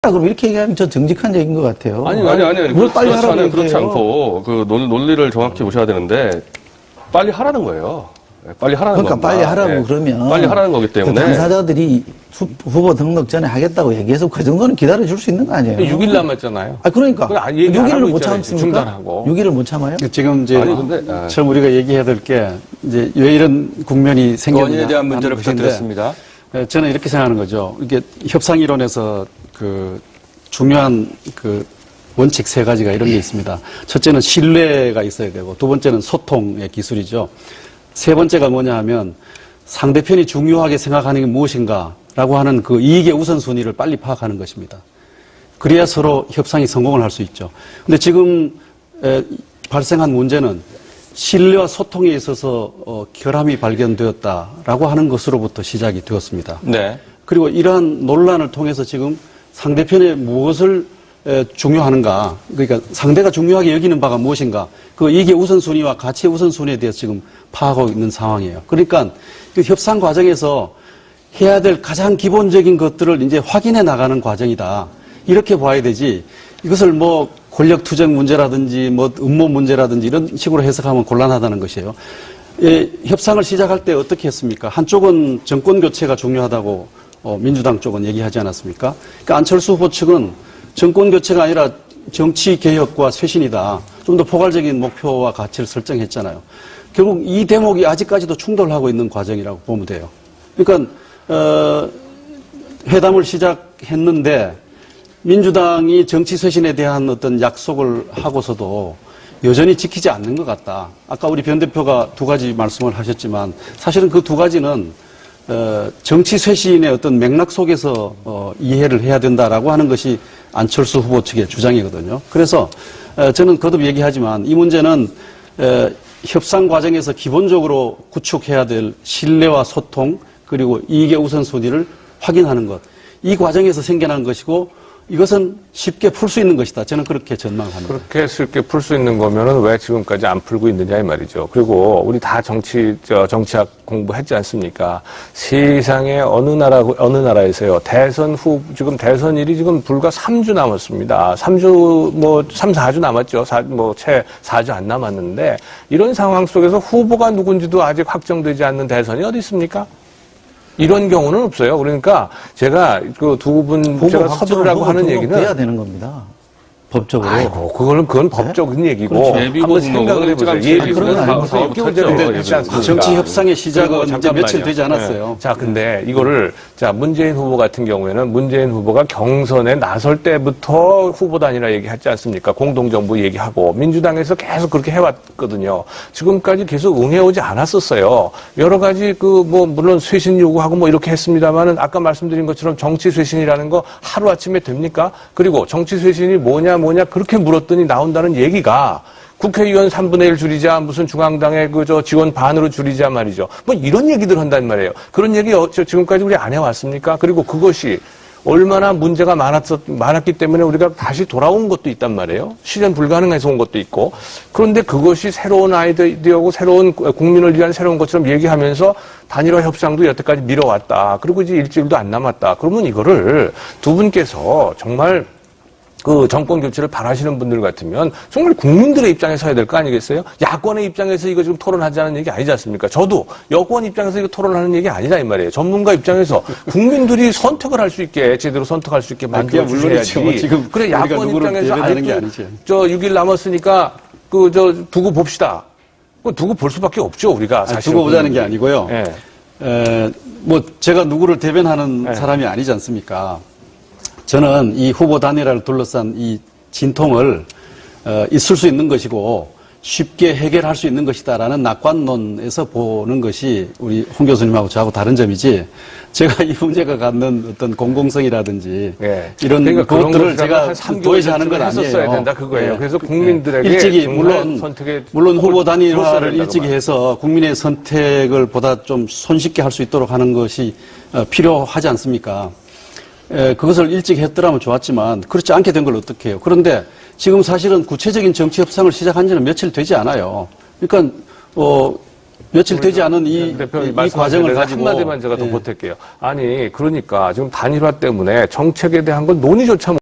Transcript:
하라 그러면 이렇게 얘기하면 저 정직한 얘기인 것 같아요. 아니. 뭘 빨리 하라고 그렇지 않고 그 논리를 정확히 보셔야 되는데 빨리 하라는 거예요. 빨리 하라는 그러니까 겁니다. 빨리 하라고 예. 그러면 빨리 하라는 거기 때문에 그 당사자들이 후보 등록 전에 하겠다고 얘기해서 그 정도는 기다려줄 수 있는 거 아니에요? 6일 남았잖아요. 그러니까 얘기 안 6일을 하고 못 있잖아요. 참습니까? 중단하고. 6일을 못 참아요? 지금 이제 아니, 근데, 처음 우리가 얘기해야 될 게 이제 왜 이런 국면이 생겼느냐 원인에 대한 문제를 하는 것인데 부탁드렸습니다. 저는 이렇게 생각하는 거죠. 이게 협상이론에서 그 중요한 그 원칙 세 가지가 이런 게 있습니다. 첫째는 신뢰가 있어야 되고, 두 번째는 소통의 기술이죠. 세 번째가 뭐냐 하면 상대편이 중요하게 생각하는 게 무엇인가라고 하는 그 이익의 우선순위를 빨리 파악하는 것입니다. 그래야 서로 협상이 성공을 할 수 있죠. 근데 지금 발생한 문제는 신뢰와 소통에 있어서 결함이 발견되었다라고 하는 것으로부터 시작이 되었습니다. 네. 그리고 이러한 논란을 통해서 지금 상대편의 무엇을 중요하는가, 그러니까 상대가 중요하게 여기는 바가 무엇인가, 그 이익의 우선순위와 가치의 우선순위에 대해서 지금 파악하고 있는 상황이에요. 그러니까 그 협상 과정에서 해야 될 가장 기본적인 것들을 이제 확인해 나가는 과정이다. 이렇게 봐야 되지, 이것을 뭐 권력 투쟁 문제라든지 뭐 음모 문제라든지 이런 식으로 해석하면 곤란하다는 것이에요. 협상을 시작할 때 어떻게 했습니까? 한쪽은 정권 교체가 중요하다고 민주당 쪽은 얘기하지 않았습니까? 그러니까 안철수 후보 측은 정권 교체가 아니라 정치 개혁과 쇄신이다. 좀 더 포괄적인 목표와 가치를 설정했잖아요. 결국 이 대목이 아직까지도 충돌하고 있는 과정이라고 보면 돼요. 그러니까 회담을 시작했는데 민주당이 정치 쇄신에 대한 어떤 약속을 하고서도 여전히 지키지 않는 것 같다. 아까 우리 변 대표가 두 가지 말씀을 하셨지만 사실은 그 두 가지는 정치 쇄신의 어떤 맥락 속에서 이해를 해야 된다라고 하는 것이 안철수 후보 측의 주장이거든요. 그래서 저는 거듭 얘기하지만 이 문제는 협상 과정에서 기본적으로 구축해야 될 신뢰와 소통 그리고 이익의 우선순위를 확인하는 것. 이 과정에서 생겨난 것이고 이것은 쉽게 풀 수 있는 것이다. 저는 그렇게 전망합니다. 그렇게 쉽게 풀 수 있는 거면은 왜 지금까지 안 풀고 있느냐 이 말이죠. 그리고 우리 다 정치학 공부했지 않습니까? 세상에 어느 나라에서요. 지금 대선일이 지금 불과 3주 남았습니다. 4주 남았죠. 채 4주 안 남았는데 이런 상황 속에서 후보가 누군지도 아직 확정되지 않는 대선이 어디 있습니까? 이런 경우는 없어요. 그러니까 제가 그 두 분 제가 서두르라고 하는 얘기는 돼야 되는 겁니다. 법적으로. 아이고, 그건 법적인 얘기고. 한번 생각을 해보세요. 예비군은 4개월 전에 했지 않습니까? 정치 협상의 시작은 이제 며칠 되지 않았어요. 네. 자, 근데 이거를, 문재인 후보 같은 경우에는 문재인 후보가 경선에 나설 때부터 후보단이라 얘기하지 않습니까? 공동정부 얘기하고 민주당에서 계속 그렇게 해왔거든요. 지금까지 계속 응해오지 않았었어요. 여러 가지 물론 쇄신 요구하고 이렇게 했습니다만은 아까 말씀드린 것처럼 정치 쇄신이라는 거 하루아침에 됩니까? 그리고 정치 쇄신이 뭐냐 그렇게 물었더니 나온다는 얘기가 국회의원 3분의 1 줄이자 무슨 중앙당의 지원 반으로 줄이자 말이죠. 이런 얘기들 한단 말이에요. 그런 얘기 지금까지 우리 안 해왔습니까? 그리고 그것이 얼마나 문제가 많았기 때문에 우리가 다시 돌아온 것도 있단 말이에요. 실현 불가능해서 온 것도 있고. 그런데 그것이 새로운 아이디어고 새로운 국민을 위한 새로운 것처럼 얘기하면서 단일화 협상도 여태까지 미뤄왔다. 그리고 이제 일주일도 안 남았다. 그러면 이거를 두 분께서 정말 정권 교체를 바라시는 분들 같으면 정말 국민들의 입장에 서야 될 거 아니겠어요? 야권의 입장에서 이거 지금 토론하자는 얘기 아니지 않습니까? 저도 여권 입장에서 이거 토론하는 얘기 아니다 이 말이에요. 전문가 입장에서 국민들이 선택을 할 수 있게 제대로 선택할 수 있게 만들어 주셔야지. 지금 그래 야권 입장에서 게 아니죠. 6일 남았으니까 두고 봅시다. 두고 볼 수밖에 없죠 우리가 사실. 두고 보자는 게 아니고요. 네. 제가 누구를 대변하는 사람이 아니지 않습니까? 저는 이 후보 단일화를 둘러싼 이 진통을 있을 수 있는 것이고 쉽게 해결할 수 있는 것이다라는 낙관론에서 보는 것이 우리 홍 교수님하고 저하고 다른 점이지 제가 이 문제가 갖는 어떤 공공성이라든지 이런 것들을 제가 도외시하는 건 아니에요. 했었어야 된다 그거예요. 그래서 국민들에게 일찍이 물론 후보 단일화를 일찍이 해서 국민의 선택을 보다 좀 손쉽게 할 수 있도록 하는 것이 필요하지 않습니까? 그것을 일찍 했더라면 좋았지만 그렇지 않게 된 걸 어떻게 해요? 그런데 지금 사실은 구체적인 정치 협상을 시작한 지는 며칠 되지 않아요. 그러니까 며칠 되지 않은 이 과정을 가지고 한마디만 제가 더 보탤게요. 아니 그러니까 지금 단일화 때문에 정책에 대한 걸 논의조차